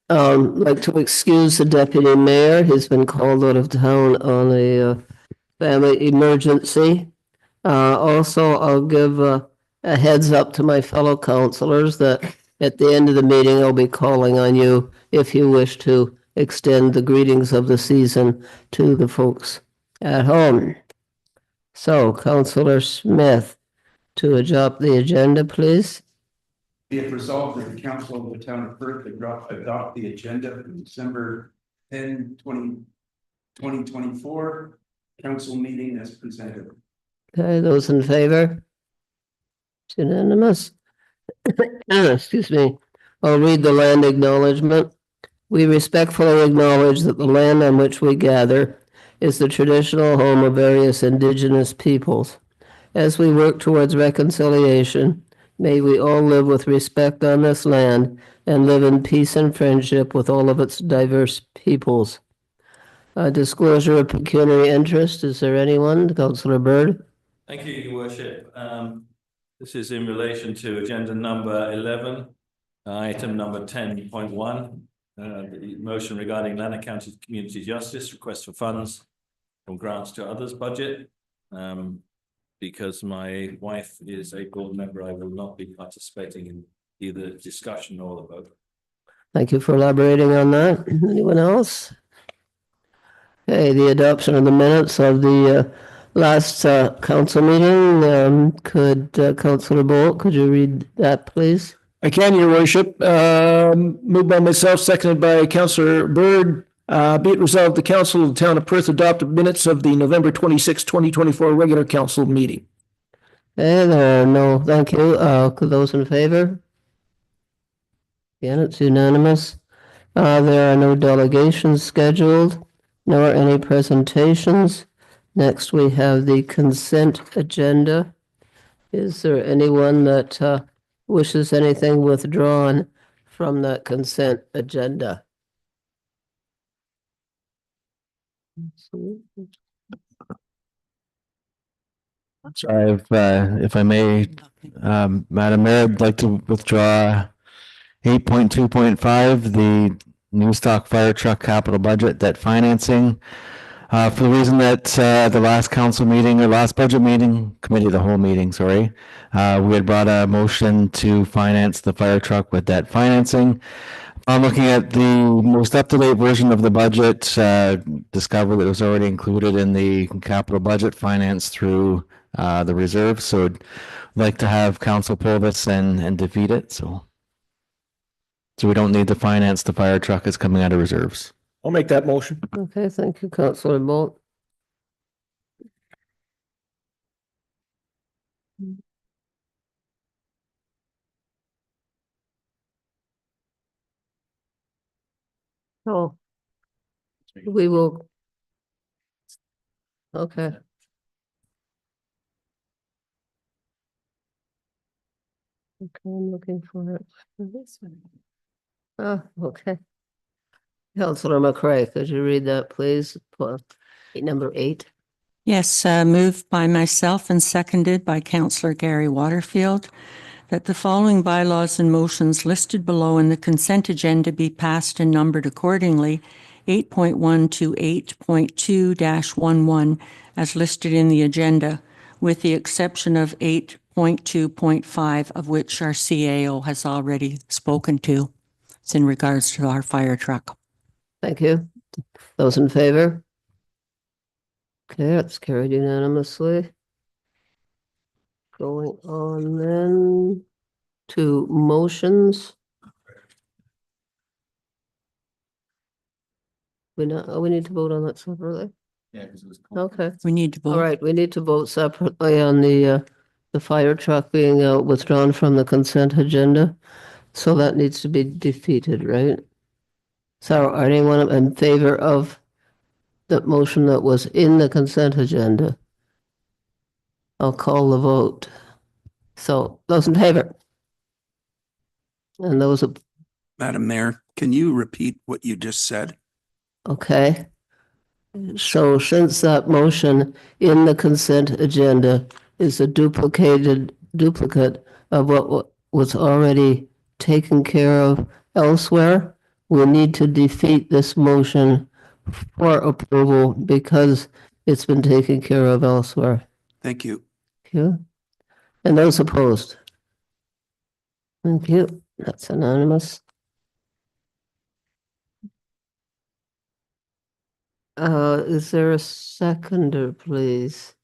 Like to excuse the deputy mayor. He's been called out of town on a family emergency. Also, I'll give a heads up to my fellow councilors that at the end of the meeting, I'll be calling on you if you wish to extend the greetings of the season to the folks at home. So, Councilor Smith, to adopt the agenda, please. Be it resolved that the council of the town of Perth adopt the agenda for December 10, 2024 council meeting as presented. Okay, those in favor? It's unanimous. Excuse me. I'll read the land acknowledgement. We respectfully acknowledge that the land on which we gather is the traditional home of various indigenous peoples. As we work towards reconciliation, may we all live with respect on this land and live in peace and friendship with all of its diverse peoples. Disclosure of pecuniary interest. Is there anyone? Councillor Bird. Thank you, Your Worship. This is in relation to agenda number 11, item number 10.1, the motion regarding Lanark County Community Justice request for funds from grants to others budget. Because my wife is a board member, I will not be participating in either discussion or the vote. Thank you for elaborating on that. Anyone else? Okay, the adoption of the minutes of the last council meeting. Could Councillor Bolt, could you read that, please? I can, Your Worship. Moved by myself, seconded by Councillor Bird. Be it resolved, the Council of the Town of Perth adopted minutes of the November 26, 2024 regular council meeting. Okay, there are no, thank you. Could those in favor? Again, it's unanimous. There are no delegations scheduled, nor any presentations. Next, we have the consent agenda. Is there anyone that wishes anything withdrawn from that consent agenda? Sorry, if I may, Madam Mayor, I'd like to withdraw 8.2.5, the new stock fire truck capital budget debt financing. For the reason that the last council meeting or last budget meeting, committee of the whole meeting, sorry, we had brought a motion to finance the fire truck with debt financing. I'm looking at the most up-to-date version of the budget, discovered that it was already included in the capital budget finance through the reserve. So I'd like to have council pull this and defeat it. So we don't need to finance the fire truck. It's coming out of reserves. I'll make that motion. Okay, thank you, Councillor Bolt. Oh, we will. Okay. Okay, I'm looking for it. This one. Oh, okay. Councillor McCray, could you read that, please? Number 8. Yes, moved by myself and seconded by Councillor Gary Waterfield, that the following bylaws and motions listed below in the consent agenda be passed and numbered accordingly, 8.1 to 8.2-11 as listed in the agenda, with the exception of 8.2.5, of which our CAO has already spoken to. It's in regards to our fire truck. Thank you. Those in favor? Okay, that's carried unanimously. Going on then to motions. We need to vote on that separately. Yeah, because it was Okay. We need to vote. All right, we need to vote separately on the fire truck being withdrawn from the consent agenda. So that needs to be defeated, right? So are anyone in favor of the motion that was in the consent agenda? I'll call the vote. So those in favor? And those, Madam Mayor, can you repeat what you just said? okay. So since that motion in the consent agenda is a duplicate of what was already taken care of elsewhere, we need to defeat this motion for approval because it's been taken care of elsewhere. Thank you. Thank you. And those opposed? Thank you. That's anonymous. Is there a seconder, please?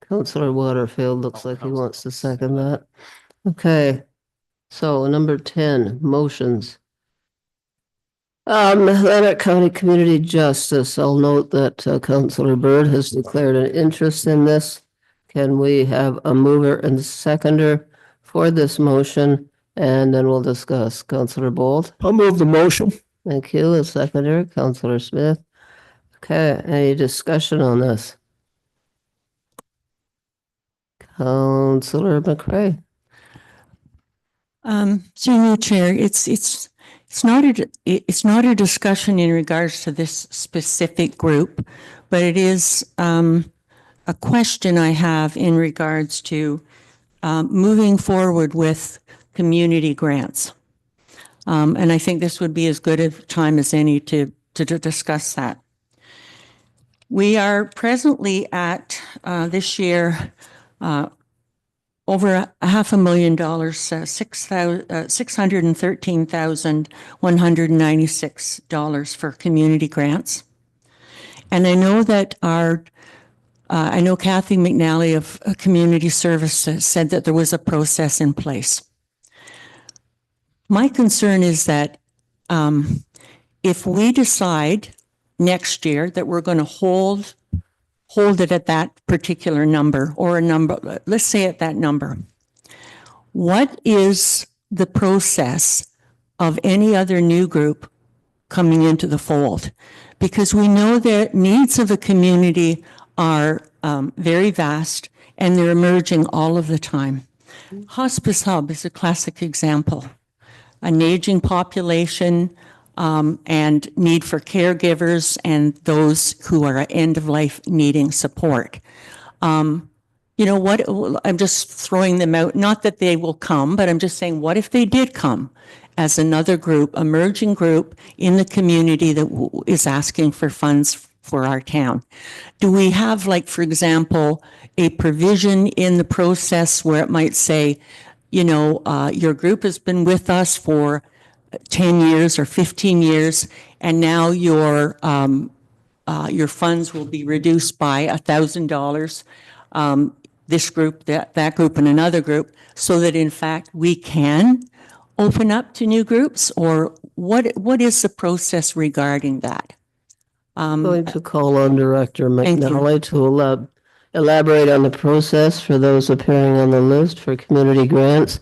Councillor Waterfield looks like he wants to second that. Okay. So number 10, motions. Atlantic County Community Justice. I'll note that Councillor Byrd has declared an interest in this. Can we have a mover and seconder for this motion? And then we'll discuss. Councillor Bolt. I'll move the motion. Thank you. A seconder, Councillor Smith. Okay, any discussion on this? Councillor McCray. Senior Chair, it's not a discussion in regards to this specific group, but it is a question I have in regards to moving forward with community grants. And I think this would be as good a time as any to discuss that. We are presently at this year over $500,000, $613,196 for community grants. And I know that I know Kathy McNally of Community Services said that there was a process in place. My concern is that if we decide next year that we're going to hold it at that particular number or a number, let's say at that number, what is the process of any other new group coming into the fold? Because we know that needs of a community are very vast and they're emerging all of the time. Hospice Hub is a classic example. An aging population and need for caregivers and those who are at end of life needing support. You know what, I'm just throwing them out, not that they will come, but I'm just saying, what if they did come as another group, emerging group in the community that is asking for funds for our town? Do we have, like, for example, a provision in the process where it might say, you know, your group has been with us for 10 years or 15 years, and now your funds will be reduced by $1,000. This group, that group, and another group, so that in fact we can open up to new groups? Or what is the process regarding that? I'm going to call on Director Thank you. McNally to elaborate on the process for those appearing on the list for community grants.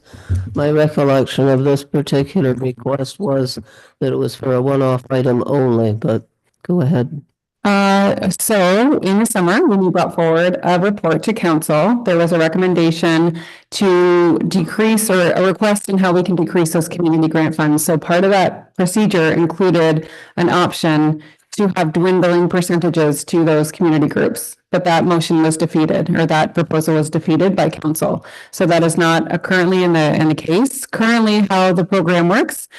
My recollection of this particular request was that it was for a one-off item only, but go ahead. So in the summer, when we brought forward a report to council, there was a recommendation to decrease, or a request in how we can decrease those community grant funds. So part of that procedure included an option to have dwindling percentages to those community groups. But that motion was defeated, or that proposal was defeated by council. So that is not currently in the case. Currently, how the program works,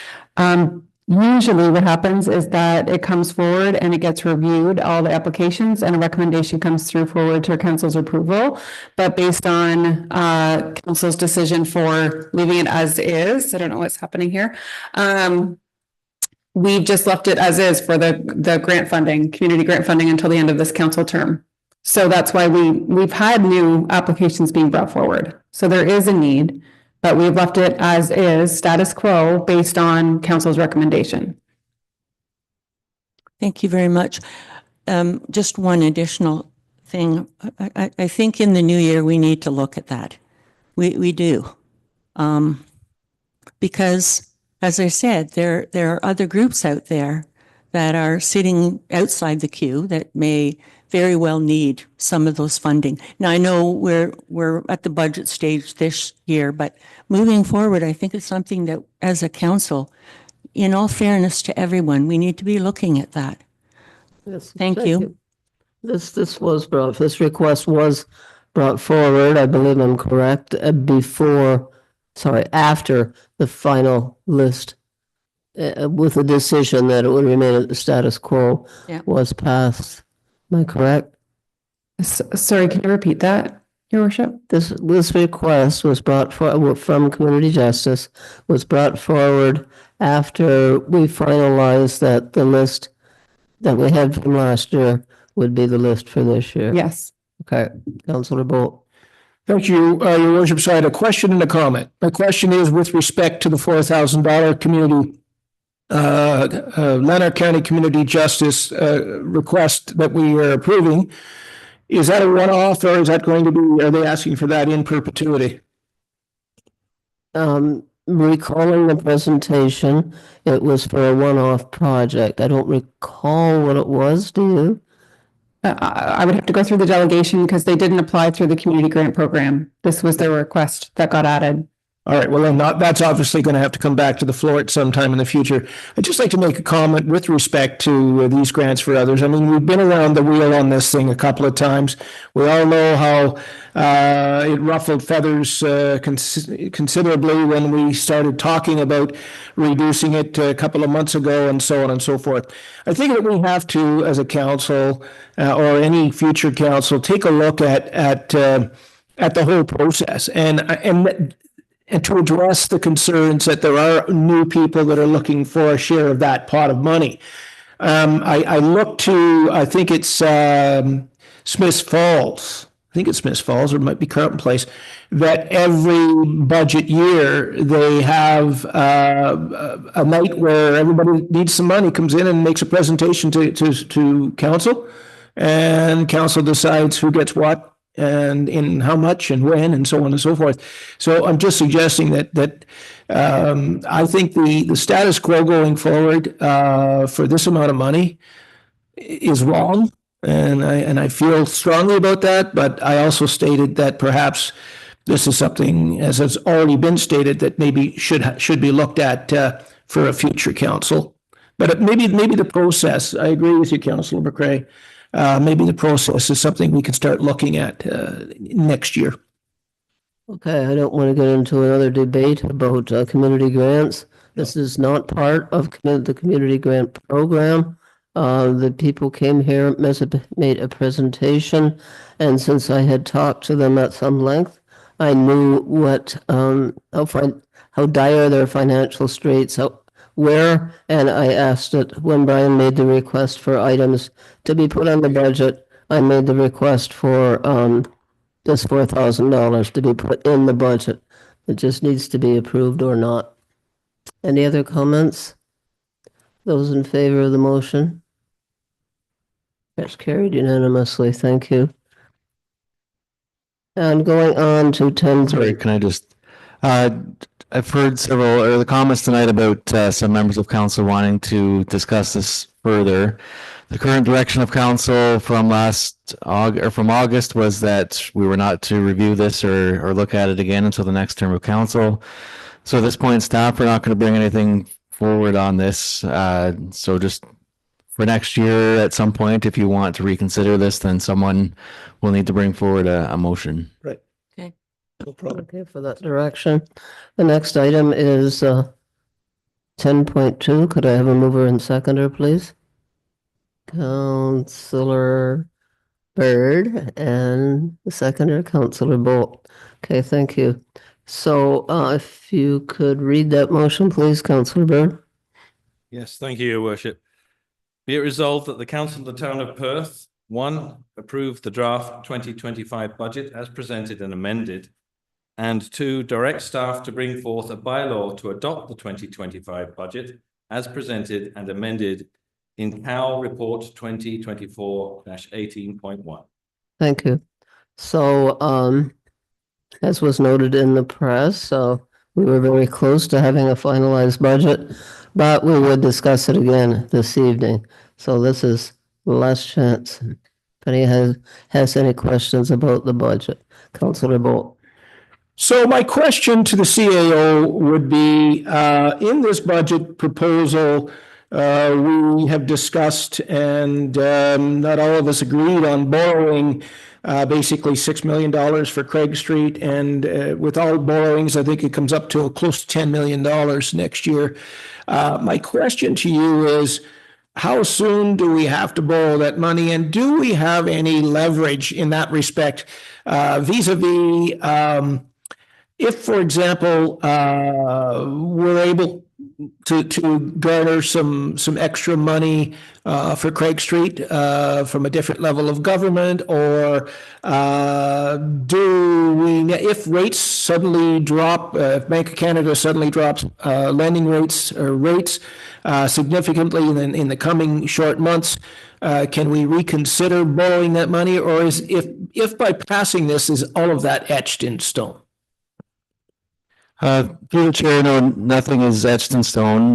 usually what happens is that it comes forward and it gets reviewed, all the applications, and a recommendation comes through forward to council's approval. But based on council's decision for leaving it as is, I don't know what's happening here. We've just left it as is for the grant funding, community grant funding, until the end of this council term. So that's why we've had new applications being brought forward. So there is a need, but we've left it as is, status quo, based on council's recommendation. Thank you very much. Just one additional thing. I think in the new year, we need to look at that. We do. Because, as I said, there are other groups out there that are sitting outside the queue that may very well need some of those funding. Now, I know we're at the budget stage this year, but moving forward, I think it's something that, as a council, in all fairness to everyone, we need to be looking at that. Yes, Thank you. This request was brought forward, I believe I'm correct, after the final list with a decision that it would remain at the status quo Yeah. was passed. Am I correct? Sorry, can you repeat that, Your Worship? This request was brought from Community Justice, was brought forward after we finalized that the list that we had from last year would be the list for this year. Yes. Okay, Councillor Bolt. Thank you, Your Worship. So I had a question and a comment. My question is with respect to the $4,000 community Lanark County Community Justice request that we are approving. Is that a one-off or is that going to be, are they asking for that in perpetuity? Recalling the presentation, it was for a one-off project. I don't recall what it was, do you? I would have to go through the delegation because they didn't apply through the community grant program. This was their request that got added. All right, well, then that's obviously going to have to come back to the floor at some time in the future. I'd just like to make a comment with respect to these grants for others. I mean, we've been around the wheel on this thing a couple of times. We all know how it ruffled feathers considerably when we started talking about reducing it a couple of months ago and so on and so forth. I think that we have to, as a council or any future council, take a look at the whole process and to address the concerns that there are new people that are looking for a share of that pot of money. I look to, I think it's Smiths Falls. I think it's Smiths Falls, or it might be Carleton Place, that every budget year they have a night where everybody needs some money, comes in and makes a presentation to council, and council decides who gets what and in how much and when and so on and so forth. So I'm just suggesting that I think the status quo going forward for this amount of money is wrong, and I feel strongly about that. But I also stated that perhaps this is something, as has already been stated, that maybe should be looked at for a future council. But maybe the process. I agree with you, Councillor McCray. Maybe the process is something we can start looking at next year. Okay, I don't want to get into another debate about community grants. This is not part of the community grant program. The people came here, made a presentation, and since I had talked to them at some length, I knew what how dire their financial straits were, and I asked it when Brian made the request for items to be put on the budget. I made the request for this $4,000 to be put in the budget. It just needs to be approved or not. Any other comments? Those in favor of the motion? That's carried unanimously. Thank you. And going on to 10. Sorry, can I just, I've heard several or the comments tonight about some members of council wanting to discuss this further. The current direction of council from August was that we were not to review this or look at it again until the next term of council. So at this point, staff are not going to bring anything forward on this. So just for next year, at some point, if you want to reconsider this, then someone will need to bring forward a motion. Right. Okay. No problem. Okay, for that direction. The next item is 10.2. Could I have a mover and seconder, please? Councillor Bird and the seconder, Councillor Bolt. Okay, thank you. So if you could read that motion, please, Councillor Bird. Yes, thank you, Your Worship. Be it resolved that the Council of the Town of Perth, 1, approve the draft 2025 budget as presented and amended, and 2, direct staff to bring forth a bylaw to adopt the 2025 budget as presented and amended in COW Report 2024-18.1. Thank you. So as was noted in the press, we were very close to having a finalized budget, but we would discuss it again this evening. So this is the last chance. If any has any questions about the budget, Councillor Bolt. So my question to the CAO would be, in this budget proposal, we have discussed and not all of us agreed on borrowing basically $6 million for Craig Street. And with all borrowings, I think it comes up to close to $10 million next year. My question to you is, how soon do we have to borrow that money? And do we have any leverage in that respect vis-a-vis if, for example, we're able to garner some extra money for Craig Street from a different level of government, or do we, if rates suddenly drop, if Bank of Canada suddenly drops lending rates or rates significantly in the coming short months, can we reconsider borrowing that money, or is if by passing this, is all of that etched in stone? Through the chair, no, nothing is etched in stone.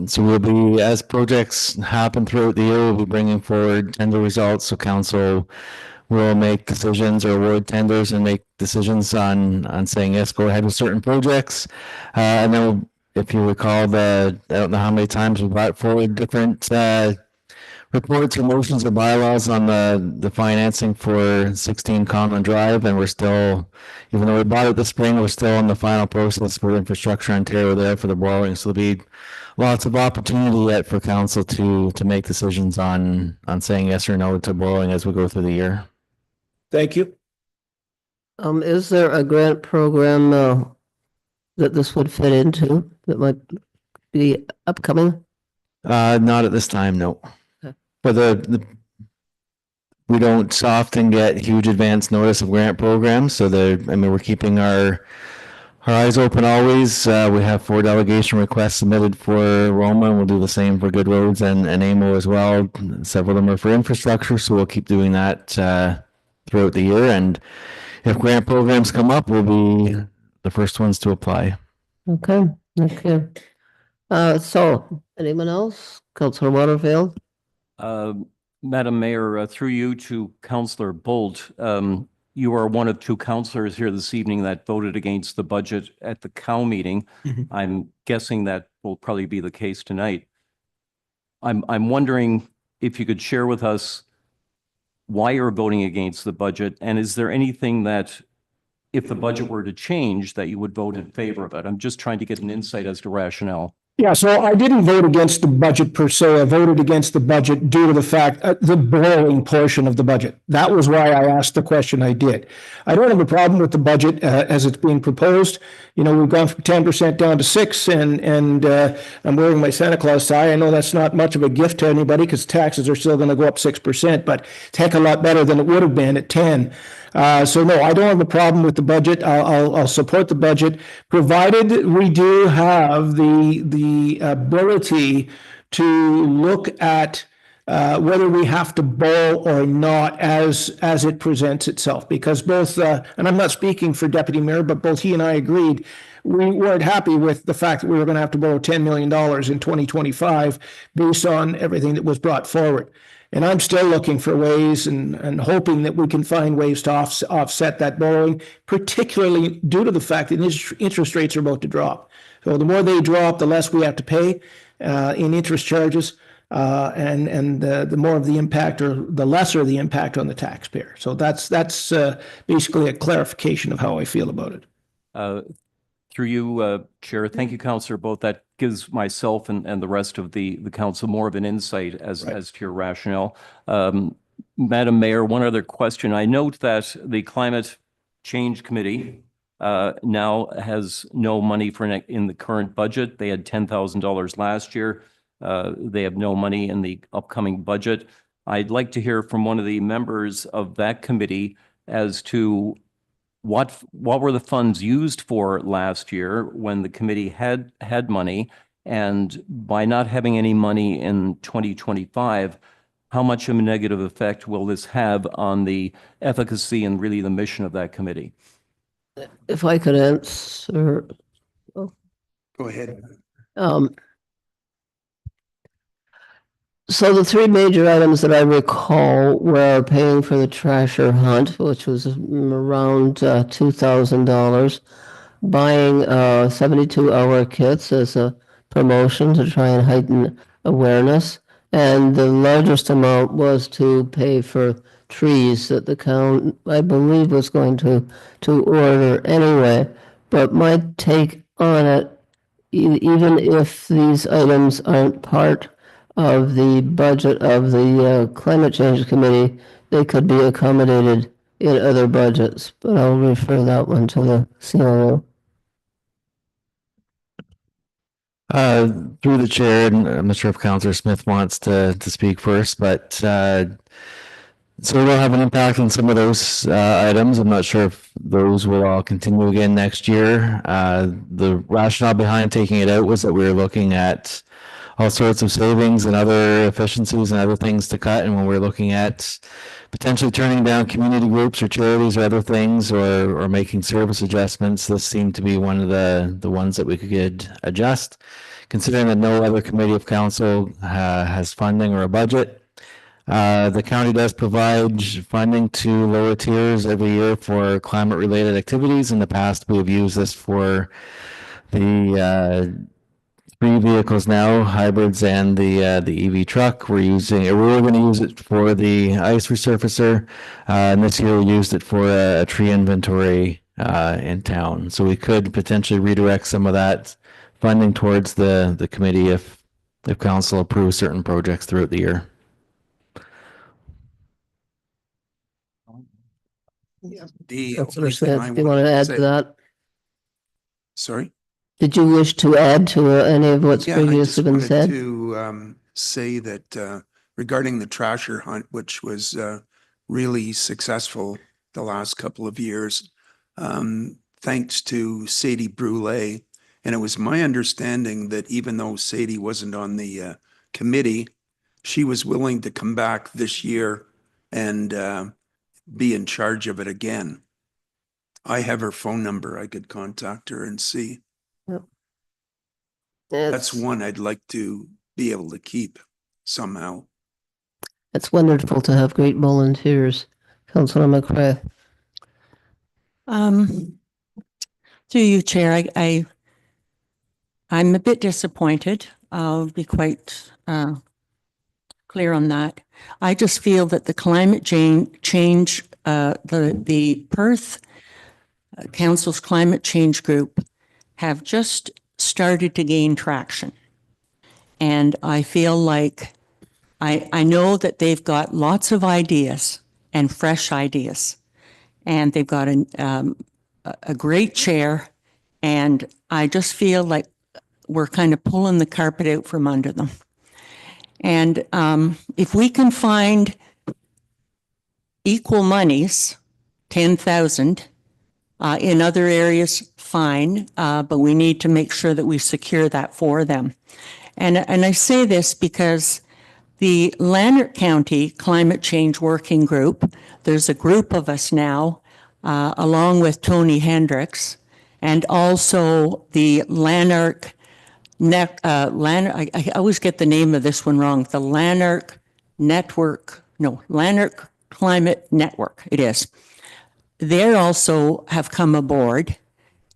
So we'll be, as projects happen throughout the year, we'll be bringing forward tender results. So council will make decisions or award tenders and make decisions on saying, yes, go ahead with certain projects. And then we'll, if you recall, I don't know how many times we brought forward different reports or motions or bylaws on the financing for 16 Conlon Drive, and we're still, even though we bought it this spring, we're still in the final process for Infrastructure Ontario there for the borrowing. So there'll be lots of opportunity yet for council to make decisions on saying yes or no to borrowing as we go through the year. Thank you. Is there a grant program that this would fit into that might be upcoming? Not at this time, no. But we don't often get huge advance notice of grant programs, so we're keeping our eyes open always. We have 4 delegation requests submitted for Roma, and we'll do the same for Good Roads and AMO as well. Several of them are for infrastructure, so we'll keep doing that throughout the year. And if grant programs come up, we'll be the first ones to apply. Okay. So anyone else? Councillor Waterfield? Madam Mayor, through you to Councillor Bolt, you are one of 2 councillors here this evening that voted against the budget at the COW meeting. I'm guessing that will probably be the case tonight. I'm wondering if you could share with us why you're voting against the budget, and is there anything that, if the budget were to change, that you would vote in favor of it? I'm just trying to get an insight as to rationale. Yeah, so I didn't vote against the budget per se. I voted against the budget due to the fact, the borrowing portion of the budget. That was why I asked the question I did. I don't have a problem with the budget as it's being proposed. You know, we've gone from 10% down to 6%, and I'm wearing my Santa Claus tie. I know that's not much of a gift to anybody because taxes are still going to go up 6%, but it's a heck of a lot better than it would have been at 10%. So no, I don't have a problem with the budget. I'll support the budget, provided we do have the ability to look at whether we have to borrow or not as it presents itself. Because both, and I'm not speaking for Deputy Mayor, but both he and I agreed we weren't happy with the fact that we were going to have to borrow $10 million in 2025 based on everything that was brought forward. And I'm still looking for ways and hoping that we can find ways to offset that borrowing, particularly due to the fact that interest rates are about to drop. So the more they drop, the less we have to pay in interest charges, and the more of the impact, or the lesser the impact on the taxpayer. So that's basically a clarification of how I feel about it. Through you, Chair, thank you, Councillor Both. That gives myself and the rest of the council more of an insight as to your rationale. Madam Mayor, one other question. I note that the Climate Change Committee now has no money in the current budget. They had $10,000 last year. They have no money in the upcoming budget. I'd like to hear from one of the members of that committee as to what were the funds used for last year when the committee had money, and by not having any money in 2025, how much of a negative effect will this have on the efficacy and really the mission of that committee? If I could answer. Go ahead. So the 3 major items that I recall were paying for the Trasher hunt, which was around $2,000, buying 72-hour kits as a promotion to try and heighten awareness, and the largest amount was to pay for trees that the count, I believe, was going to order anyway. But my take on it, even if these items aren't part of the budget of the Climate Change Committee, they could be accommodated in other budgets, but I'll refer that one to the CLO. Through the chair, and I'm not sure if Councillor Smith wants to speak first, but so it'll have an impact on some of those items. I'm not sure if those will all continue again next year. The rationale behind taking it out was that we were looking at all sorts of savings and other efficiencies and other things to cut. And when we're looking at potentially turning down community groups or charities or other things, or making service adjustments, this seemed to be one of the ones that we could adjust, considering that no other committee of council has funding or a budget. The county does provide funding to lower tiers every year for climate related activities. In the past, we have used this for the 3 vehicles now, hybrids and the EV truck. We were going to use it for the ice resurfacer, and this year we used it for a tree inventory in town. So we could potentially redirect some of that funding towards the committee if council approves certain projects throughout the year. Councillor Smith, do you want to add to that? Sorry? Did you wish to add to any of what's previously been said? To say that regarding the trasher hunt, which was really successful the last couple of years, thanks to Sadie Brule. And it was my understanding that even though Sadie wasn't on the committee, she was willing to come back this year and be in charge of it again. I have her phone number. I could contact her and see. That's one I'd like to be able to keep somehow. It's wonderful to have great volunteers. Councillor McCrae. Through you, Chair, I'm a bit disappointed. I'll be quite clear on that. I just feel that the climate change, the Perth Council's climate change group have just started to gain traction. And I feel like I know that they've got lots of ideas and fresh ideas. And they've got a great chair. And I just feel like we're kind of pulling the carpet out from under them. And if we can find equal monies, 10,000, in other areas, fine, but we need to make sure that we secure that for them. And I say this because the Lanark County Climate Change Working Group, there's a group of us now, along with Tony Hendricks, and also the Lanark, I always get the name of this one wrong, the Lanark Climate Network, it is. They also have come aboard,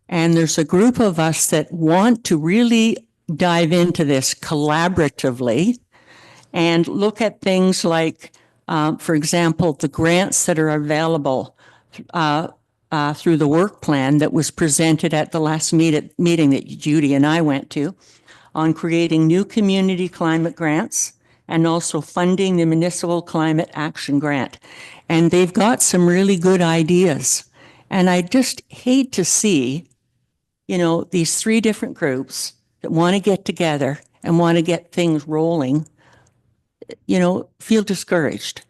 and there's a group of us that want to really dive into this collaboratively and look at things like, for example, the grants that are available through the work plan that was presented at the last meeting that Judy and I went to on creating new community climate grants and also funding the Municipal Climate Action Grant. And they've got some really good ideas. And I just hate to see, these 3 different groups that want to get together and want to get things rolling, feel discouraged.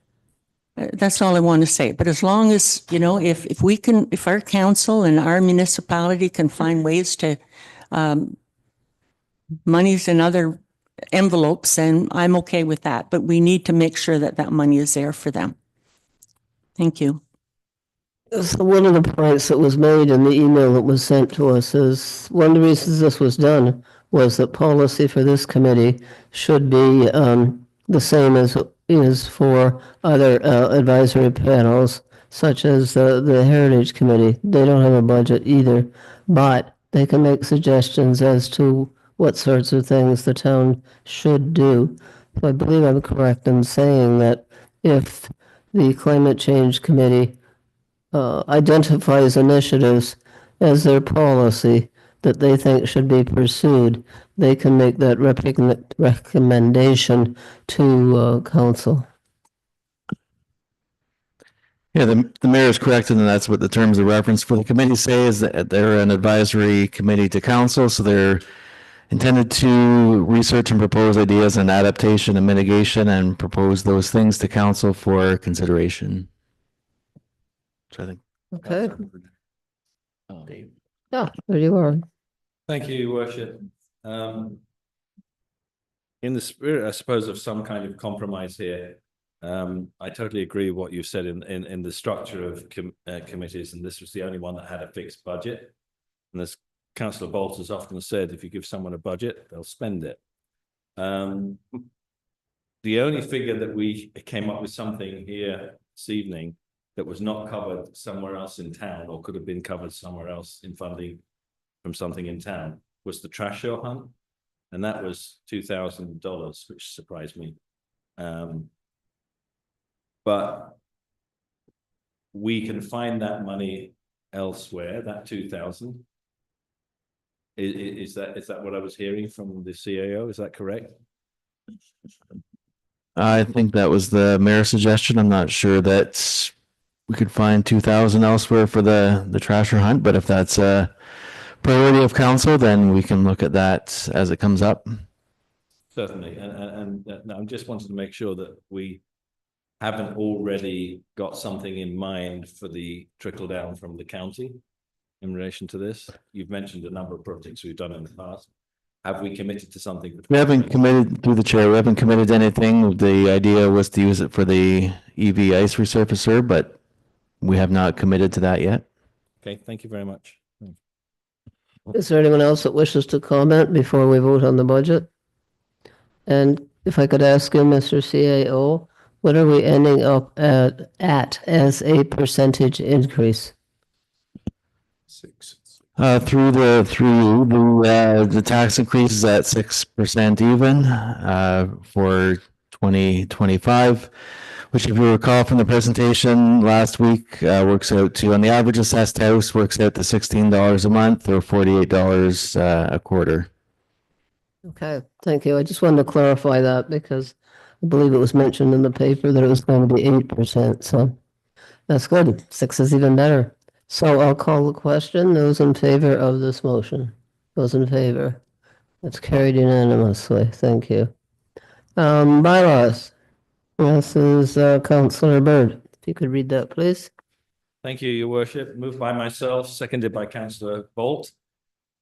That's all I want to say. But as long as, if our council and our municipality can find ways to monies in other envelopes, then I'm okay with that. But we need to make sure that that money is there for them. Thank you. So one of the points that was made in the email that was sent to us is one of the reasons this was done was that policy for this committee should be the same as is for other advisory panels, such as the Heritage Committee. They don't have a budget either, but they can make suggestions as to what sorts of things the town should do. So I believe I'm correct in saying that if the Climate Change Committee identifies initiatives as their policy that they think should be pursued, they can make that recommendation to council. Yeah, the mayor is correct, and that's what the terms of reference for the committee say, is that they're an advisory committee to council, so they're intended to research and propose ideas on adaptation and mitigation and propose those things to council for consideration. So I think. Okay, yeah, there you are. Thank you, Your Worship. In the spirit, I suppose, of some kind of compromise here, I totally agree with what you said in the structure of committees, and this was the only one that had a fixed budget. And as Councillor Bolt has often said, if you give someone a budget, they'll spend it. The only figure that we came up with something here this evening that was not covered somewhere else in town, or could have been covered somewhere else in funding from something in town, was the trash show hunt. And that was $2,000, which surprised me. But we can find that money elsewhere, that 2,000. Is that what I was hearing from the CAO? Is that correct? I think that was the mayor's suggestion. I'm not sure that we could find 2,000 elsewhere for the trasher hunt, but if that's a priority of council, then we can look at that as it comes up. Certainly, and I just wanted to make sure that we haven't already got something in mind for the trickle down from the county in relation to this. You've mentioned a number of projects we've done in the past. Have we committed to something? We haven't committed, through the chair, we haven't committed to anything. The idea was to use it for the EV ice resurfacer, but we have not committed to that yet. Okay, thank you very much. Is there anyone else that wishes to comment before we vote on the budget? And if I could ask you, Mr. CAO, what are we ending up at as a percentage increase? 6. Through the tax increase is at 6% even for 2025, which, if you recall from the presentation last week, works out to, on the average assessed house, works out to $16 a month or $48 a quarter. Okay, thank you. I just wanted to clarify that because I believe it was mentioned in the paper that it was going to be 8%, so that's good. 6 is even better. So I'll call the question. Those in favor of this motion? Those in favor? That's carried unanimously. Thank you. Bylaws. This is Councillor Byrd. If you could read that, please. Thank you, Your Worship. Moved by myself, seconded by Councillor Bolt.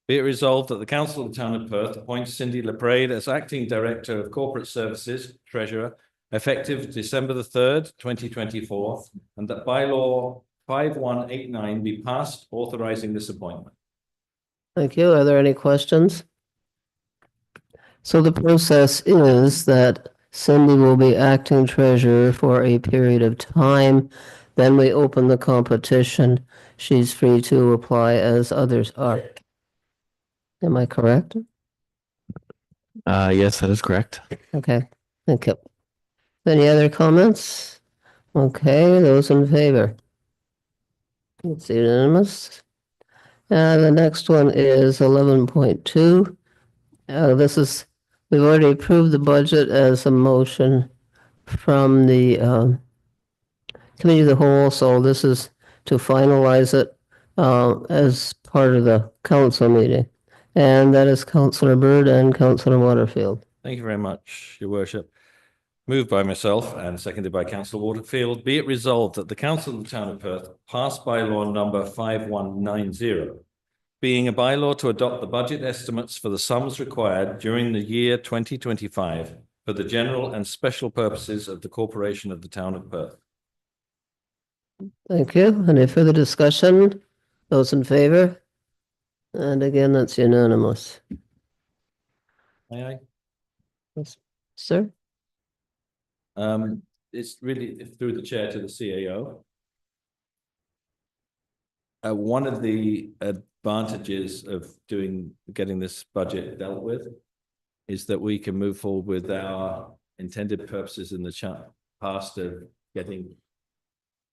Be it resolved that the Council of the Town of Perth appoints Cindy LaPrade as Acting Director of Corporate Services, Treasurer, effective December the 3rd, 2024, and that bylaw 5189 be passed, authorizing this appointment. Thank you. Are there any questions? So the process is that Cindy will be acting treasurer for a period of time. Then we open the competition. She's free to apply as others are. Am I correct? Yes, that is correct. Okay, thank you. Any other comments? Okay, those in favor? It's unanimous. The next one is 11.2. We've already approved the budget as a motion from the committee of the whole, so this is to finalize it as part of the council meeting. And that is Councillor Byrd and Councillor Waterfield. Thank you very much, Your Worship. Moved by myself and seconded by Councillor Waterfield. Be it resolved that the Council of the Town of Perth pass bylaw number 5190, being a bylaw to adopt the budget estimates for the sums required during the year 2025 for the general and special purposes of the Corporation of the Town of Perth. Thank you. Any further discussion? Those in favor? And again, that's unanimous. May I? Yes, sir? It's really through the chair to the CAO. One of the advantages of getting this budget dealt with is that we can move forward with our intended purposes in the past of getting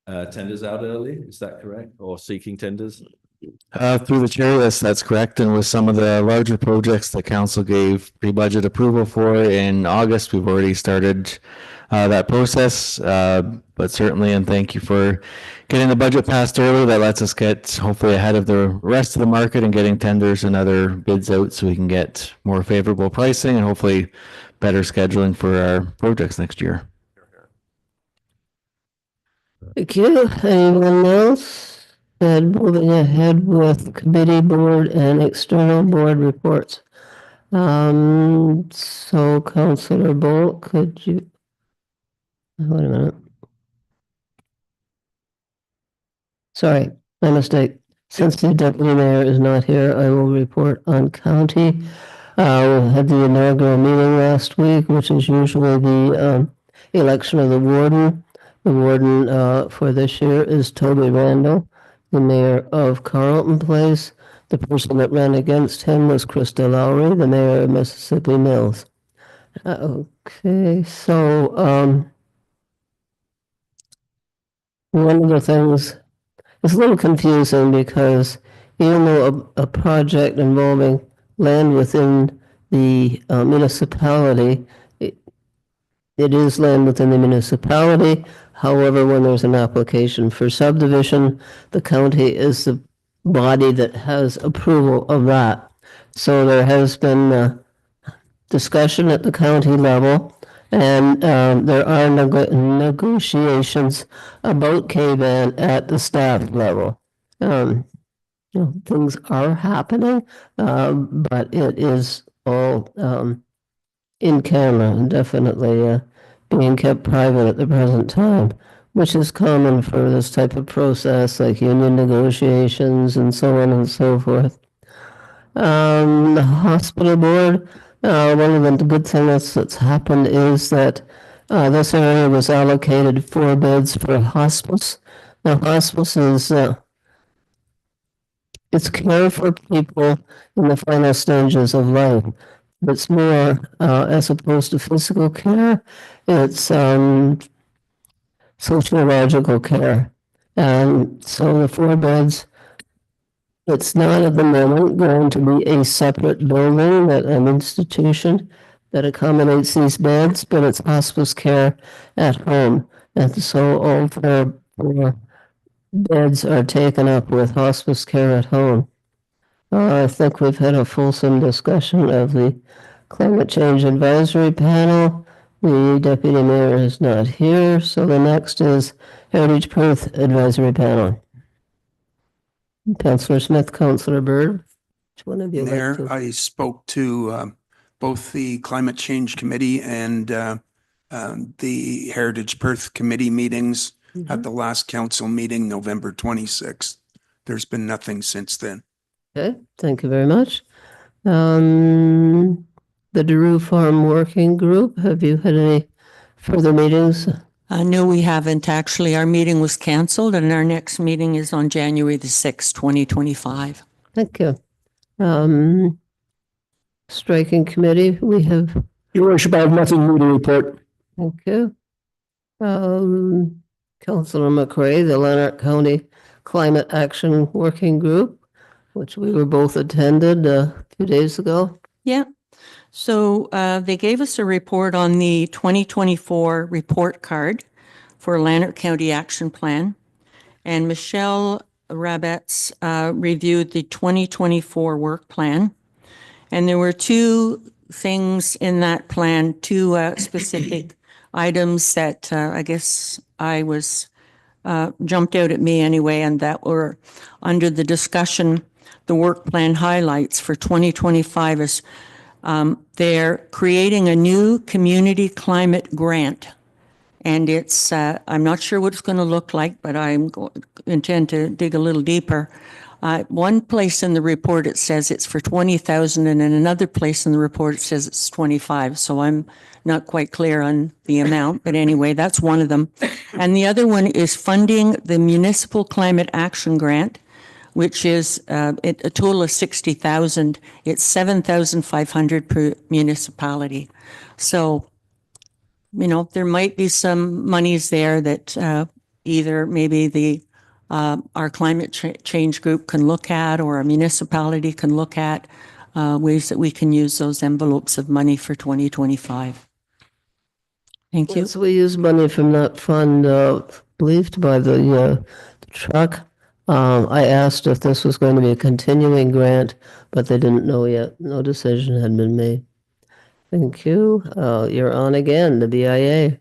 tenders out early, is that correct? Or seeking tenders? Through the chair, yes, that's correct. And with some of the larger projects the council gave pre-budget approval for in August, we've already started that process. But certainly, and thank you for getting the budget passed early. That lets us get hopefully ahead of the rest of the market and getting tenders and other bids out so we can get more favorable pricing and hopefully better scheduling for our projects next year. Thank you. Anyone else? And moving ahead with committee, board, and external board reports. So Councillor Bolt, could you? Wait a minute. Sorry, my mistake. Since the deputy mayor is not here, I will report on county. We had the inaugural meeting last week, which is usually the election of the warden. The warden for this year is Toby Randall, the mayor of Carlton Place. The person that ran against him was Krista Lowry, the mayor of Mississippi Mills. Okay, so one of the things, it's a little confusing because even though a project involving land within the municipality, it is land within the municipality. However, when there's an application for subdivision, the county is the body that has approval of that. So there has been discussion at the county level, and there are negotiations about K-band at the staff level. Things are happening, but it is all in camera and definitely being kept private at the present time, which is common for this type of process, like union negotiations and so on and so forth. The hospital board, one of the good things that's happened is that this area was allocated 4 beds for hospice. Now, hospice is it's care for people in the final stages of life. It's more, as opposed to physical care, it's sociological care. And so the 4 beds, it's not at the moment going to be a separate building, that an institution that accommodates these beds, but it's hospice care at home. And so all 4 beds are taken up with hospice care at home. I think we've had a fulsome discussion of the Climate Change Advisory Panel. The deputy mayor is not here, so the next is Heritage Perth Advisory Panel. Councillor Smith, Councillor Bird, which one of you like to? I spoke to both the Climate Change Committee and the Heritage Perth Committee meetings at the last council meeting, November 26th. There's been nothing since then. Okay, thank you very much. The Daru Farm Working Group, have you had any further meetings? No, we haven't. Actually, our meeting was canceled and our next meeting is on January the 6th, 2025. Thank you. Striking Committee, we have, Your worship, I have nothing new to report. thank you. Councillor McRae, the Lanark County Climate Action Working Group, which we were both attended a few days ago. Yeah. So they gave us a report on the 2024 report card for Lanark County Action Plan. And Michelle Rabetz reviewed the 2024 work plan. And there were 2 things in that plan, 2 specific items that I guess I was jumped out at me anyway, and that were under the discussion. The work plan highlights for 2025 is they're creating a new community climate grant. And it's, I'm not sure what it's going to look like, but I intend to dig a little deeper. One place in the report, it says it's for 20,000, and in another place in the report, it says it's 25. So I'm not quite clear on the amount, but anyway, that's one of them. And the other one is funding the Municipal Climate Action Grant, which is a total of 60,000. It's 7,500 per municipality. So, you know, there might be some monies there that either maybe our climate change group can look at, or a municipality can look at ways that we can use those envelopes of money for 2025. Thank you. So we use money from that fund, believed to buy the truck. I asked if this was going to be a continuing grant, but they didn't know yet. No decision had been made. Thank you. You're on again, the BIA.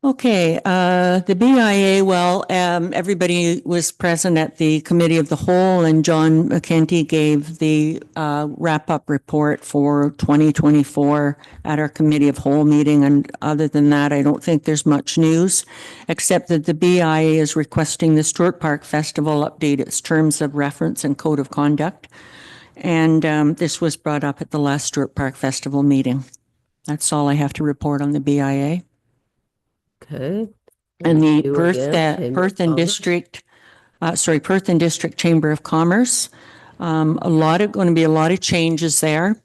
Okay, the BIA, well, everybody was present at the Committee of the Whole, and John McKenty gave the wrap-up report for 2024 at our Committee of Whole meeting. And other than that, I don't think there's much news, except that the BIA is requesting the Stewart Park Festival update its terms of reference and code of conduct. And this was brought up at the last Stewart Park Festival meeting. That's all I have to report on the BIA. Okay. And the Thank you Perth, again, Chamber of Perth and Commerce. District, Perth and District Chamber of Commerce. Going to be a lot of changes there.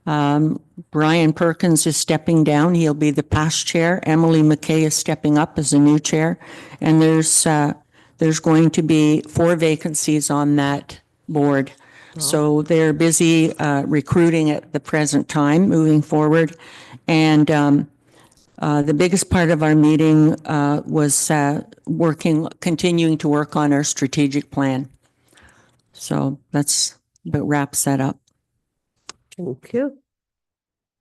Brian Perkins is stepping down. He'll be the past chair. Emily McKay is stepping up as a new chair. And there's going to be 4 vacancies on that board. So they're busy recruiting at the present time, moving forward. And the biggest part of our meeting was continuing to work on our strategic plan. So that wraps that up. Thank you.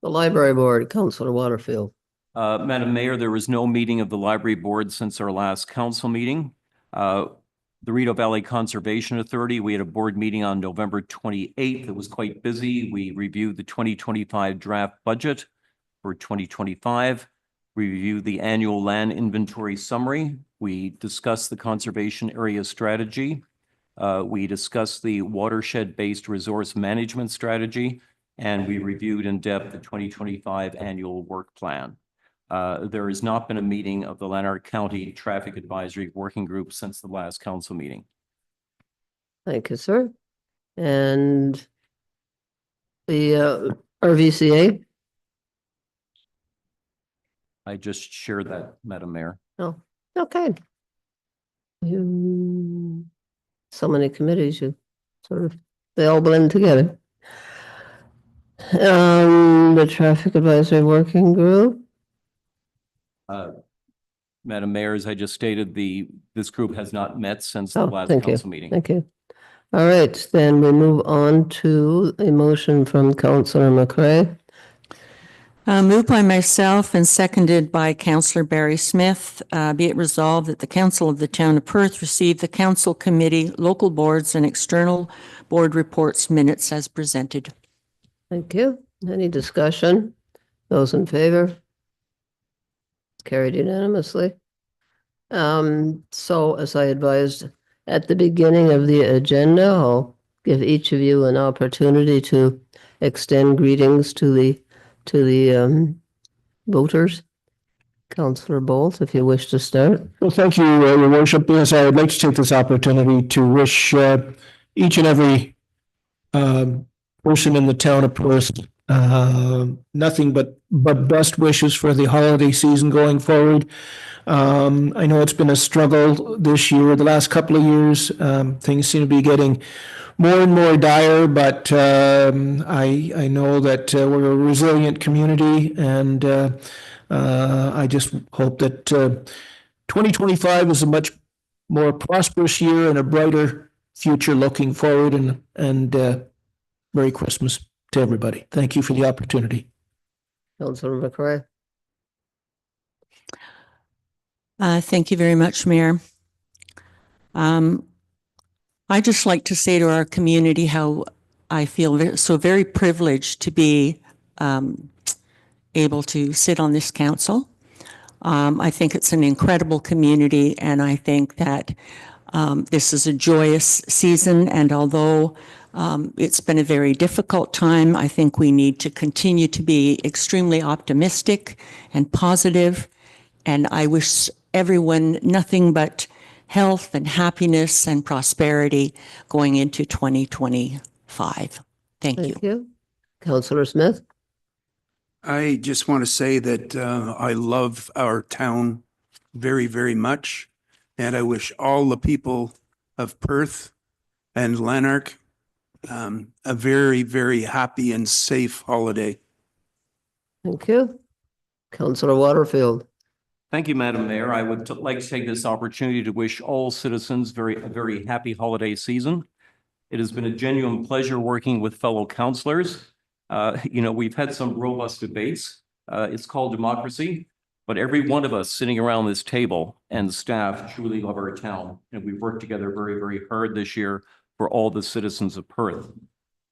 The Library Board, Councillor Waterfield. Madam Mayor, there was no meeting of the library board since our last council meeting. The Rideau Valley Conservation Authority, we had a board meeting on November 28th. It was quite busy. We reviewed the 2025 draft budget for 2025. We reviewed the annual land inventory summary. We discussed the conservation area strategy. We discussed the watershed-based resource management strategy, and we reviewed in depth the 2025 annual work plan. There has not been a meeting of the Lanark County Traffic Advisory Working Group since the last council meeting. Thank you, sir. And the RVCA? I just shared that, Madam Mayor. Oh, okay. So many committees, they all blend together. The Traffic Advisory Working Group? Madam Mayor, as I just stated, this group has not met since the Oh, last thank you. council meeting. Thank you. All right, then we move on to a motion from Councillor McCray. Moved by myself and seconded by Councillor Barry Smith. Be it resolved that the Council of the Town of Perth receive the Council Committee, local boards, and external board reports minutes as presented. Thank you. Any discussion? Those in favor? Carried unanimously. So as I advised at the beginning of the agenda, I'll give each of you an opportunity to extend greetings to the voters. Councillor Bolt, if you wish to start. Well, thank you, Your Worship. Yes, I would like to take this opportunity to wish each and every person in the town of Perth nothing but best wishes for the holiday season going forward. I know it's been a struggle this year, the last couple of years. Things seem to be getting more and more dire, but I know that we're a resilient community, and I just hope that 2025 is a much more prosperous year and a brighter future looking forward, and Merry Christmas to everybody. Thank you for the opportunity. Councillor McCray. Thank you very much, Mayor. I just like to say to our community how I feel so very privileged to be able to sit on this council. I think it's an incredible community, and I think that this is a joyous season, and although it's been a very difficult time, I think we need to continue to be extremely optimistic and positive, and I wish everyone nothing but health and happiness and prosperity going into 2025. Thank you. Thank you. Councillor Smith. I just want to say that I love our town very, very much. And I wish all the people of Perth and Lanark a very, very happy and safe holiday. Thank you. Councillor Waterfield. Thank you, Madam Mayor. I would like to take this opportunity to wish all citizens a very happy holiday season. It has been a genuine pleasure working with fellow councillors. We've had some robust debates. It's called democracy, but every one of us sitting around this table and staff truly love our town. And we've worked together very, very hard this year for all the citizens of Perth.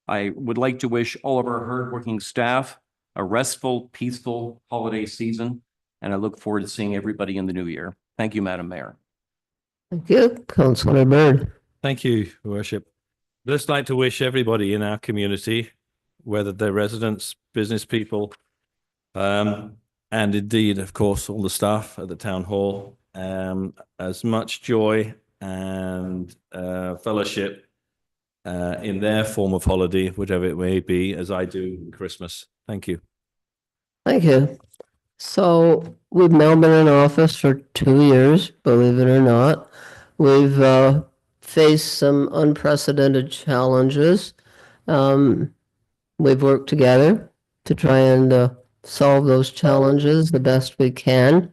I would like to wish all of our hardworking staff a restful, peaceful holiday season, and I look forward to seeing everybody in the new year. Thank you, Madam Mayor. Thank you. Councillor Byrd. Thank you, Your Worship. I'd just like to wish everybody in our community, whether they're residents, business people, and indeed, of course, all the staff at the town hall, as much joy and fellowship in their form of holiday, whichever it may be, as I do in Christmas. Thank you. Thank you. So we've now been in office for 2 years, believe it or not. We've faced some unprecedented challenges. We've worked together to try and solve those challenges the best we can.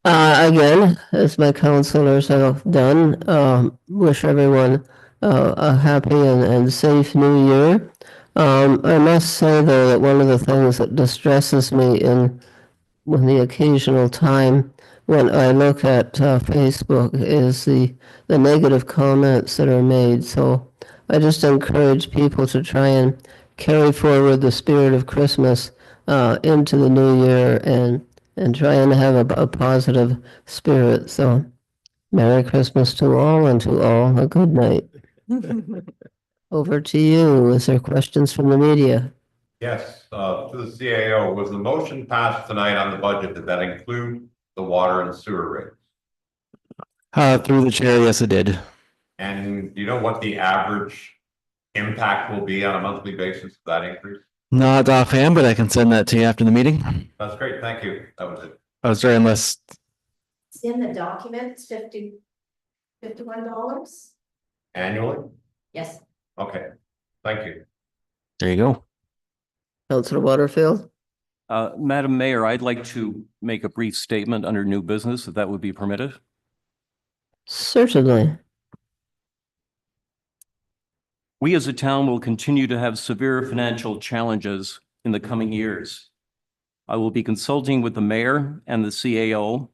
Again, as my councillors have done, wish everyone a happy and safe new year. I must say, though, that one of the things that distresses me when the occasional time when I look at Facebook is the negative comments that are made. So I just encourage people to try and carry forward the spirit of Christmas into the new year and try and have a positive spirit. So Merry Christmas to all, and to all a good night. Over to you. Is there questions from the media? Yes, to the CAO, was the motion passed tonight on the budget, did that include the water and sewer rates? Through the chair, yes, it did. And do you know what the average impact will be on a monthly basis of that increase? Not offhand, but I can send that to you after the meeting. That's great, thank you. That was it. Oh, sorry, unless, It's in the documents, $51? Annually? Yes. Okay, thank you. there you go. Councillor Waterfield? Madam Mayor, I'd like to make a brief statement under new business, if that would be permitted. Certainly. We as a town will continue to have severe financial challenges in the coming years. I will be consulting with the mayor and the CAO,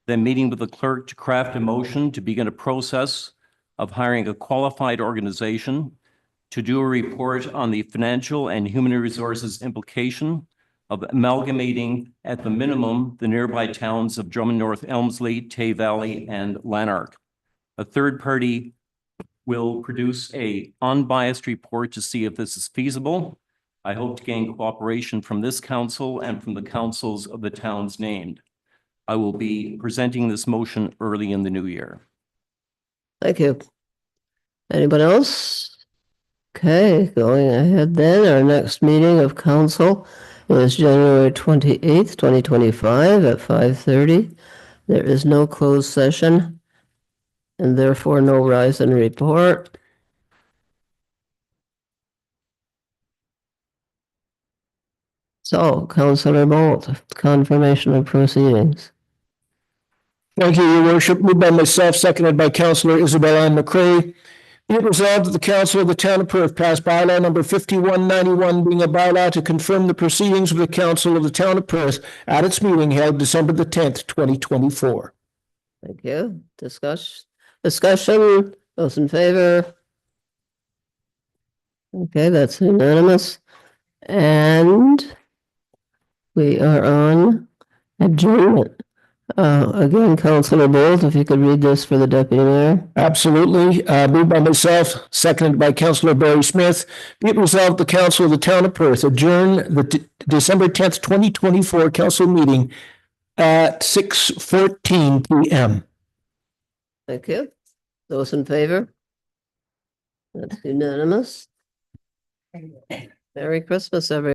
then meeting with the clerk to craft a motion to begin a process of hiring a qualified organization to do a report on the financial and human resources implication of amalgamating at the minimum the nearby towns of Drummond North Elmsley, Tay Valley, and Lanark. A third party will produce a unbiased report to see if this is feasible. I hope to gain cooperation from this council and from the councils of the towns named. I will be presenting this motion early in the new year. Thank you. Anybody else? Okay, going ahead then. Our next meeting of council is January 28th, 2025 at 5:30. There is no closed session and therefore no rise and report. So, Councillor Bolt, confirmation of proceedings. Thank you, Your Worship. Moved by myself, seconded by Councillor Isabel Ann McCray. Be it resolved that the Council of the Town of Perth pass bylaw number 5191, being a bylaw to confirm the proceedings of the Council of the Town of Perth at its meeting held December the 10th, 2024. Thank you. Discussion. Those in favor? Okay, that's unanimous. And we are on adjournment. Again, Councillor Bolt, if you could read this for the Deputy Mayor. Absolutely. Moved by myself, seconded by Councillor Barry Smith. Be it resolved, the Council of the Town of Perth adjourn the December 10th, 2024 council meeting at 6:14 p.m. Thank you. Those in favor? That's unanimous. Merry Christmas, everyone.